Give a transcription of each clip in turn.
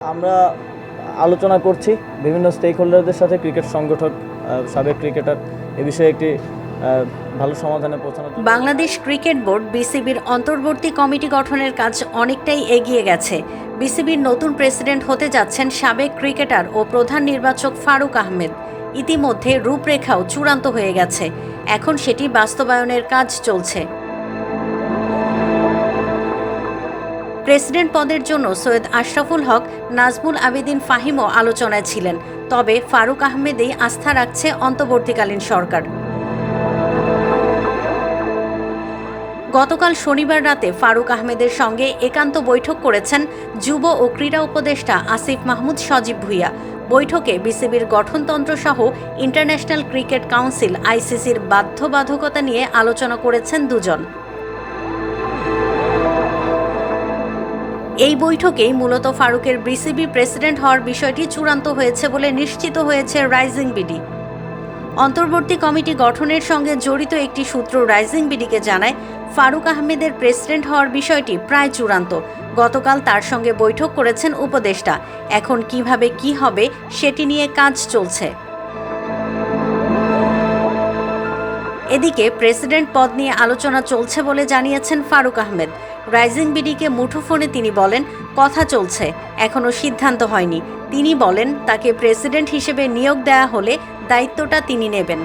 আমরা আলোচনা করছি বিভিন্ন স্টেক হোল্ডারদের সাথে, ক্রিকেট সংগঠক, সাবেক ক্রিকেটার, এ বিষয়ে একটি ভালো সমাধানে পৌঁছানো। বাংলাদেশ ক্রিকেট বোর্ড বিসিবির অন্তর্বর্তী কমিটি গঠনের কাজ অনেকটাই এগিয়ে গেছে। বিসিবির নতুন প্রেসিডেন্ট হতে যাচ্ছেন সাবেক ক্রিকেটার ও প্রধান নির্বাচক ফারুক আহমেদ। ইতিমধ্যে রূপরেখাও চূড়ান্ত হয়ে গেছে, এখন সেটি বাস্তবায়নের কাজ চলছে। প্রেসিডেন্ট পদের জন্য সৈয়দ আশরাফুল হক, নাজমুল আবেদিন ফাহিমও আলোচনায় ছিলেন, তবে ফারুক আহমেদই আস্থা রাখছে অন্তর্বর্তীকালীন সরকার। গতকাল শনিবার রাতে ফারুক আহমেদের সঙ্গে একান্ত বৈঠক করেছেন যুব ও ক্রীড়া উপদেষ্টা আসিফ মাহমুদ সজীব ভুঁইয়া। বৈঠকে বিসিবির গঠনতন্ত্র সহ ইন্টারন্যাশনাল ক্রিকেট কাউন্সিল আইসিসির বাধ্যবাধকতা নিয়ে আলোচনা করেছেন দুজন। এই বৈঠকেই মূলত ফারুকের বিসিবি প্রেসিডেন্ট হওয়ার বিষয়টি চূড়ান্ত হয়েছে বলে নিশ্চিত হয়েছে রাইজিং বিডি। অন্তর্বর্তী কমিটি গঠনের সঙ্গে জড়িত একটি সূত্র রাইজিং বিডিকে জানায়, ফারুক আহমেদের প্রেসিডেন্ট হওয়ার বিষয়টি প্রায় চূড়ান্ত। গতকাল তার সঙ্গে বৈঠক করেছেন উপদেষ্টা। এখন কিভাবে কি হবে সেটি নিয়ে কাজ চলছে। এদিকে প্রেসিডেন্ট পদ নিয়ে আলোচনা চলছে বলে জানিয়েছেন ফারুক আহমেদ। রাইজিং বিডিকে মুঠোফোনে তিনি বলেন, কথা চলছে, এখনও সিদ্ধান্ত হয়নি। তিনি বলেন, তাকে প্রেসিডেন্ট হিসেবে নিয়োগ দেওয়া হলে দায়িত্বটা তিনি নেবেন।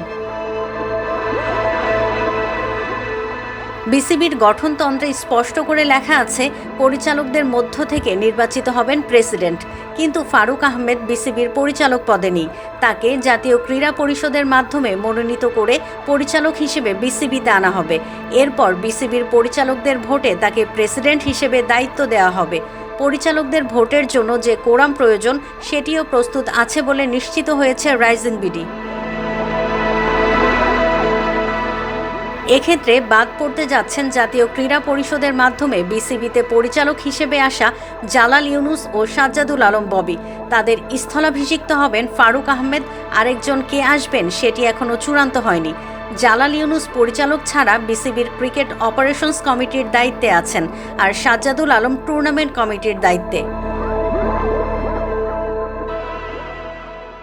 বিসিবির গঠনতন্ত্রে স্পষ্ট করে লেখা আছে, পরিচালকদের মধ্য থেকে নির্বাচিত হবেন প্রেসিডেন্ট। কিন্তু ফারুক আহমেদ বিসিবির পরিচালক পদে নেই। তাকে জাতীয় ক্রীড়া পরিষদের মাধ্যমে মনোনীত করে পরিচালক হিসেবে বিসিবিতে আনা হবে। এরপর বিসিবির পরিচালকদের ভোটে তাকে প্রেসিডেন্ট হিসেবে দায়িত্ব দেওয়া হবে। পরিচালকদের ভোটের জন্য যে কোরাম প্রয়োজন সেটিও প্রস্তুত আছে বলে নিশ্চিত হয়েছে রাইজিং বিডি। এক্ষেত্রে বাদ পড়তে যাচ্ছেন জাতীয় ক্রীড়া পরিষদের মাধ্যমে বিসিবিতে পরিচালক হিসেবে আসা জালাল ইউনুস ও সাজ্জাদুল আলম ববি। তাদের স্থলাভিষিক্ত হবেন ফারুক আহমেদ। আরেকজন কে আসবেন সেটি এখনও চূড়ান্ত হয়নি। জালাল ইউনুস পরিচালক ছাড়া বিসিবির ক্রিকেট অপারেশনস কমিটির দায়িত্বে আছেন, আর সাজ্জাদুল আলম টুর্নামেন্ট কমিটির দায়িত্বে।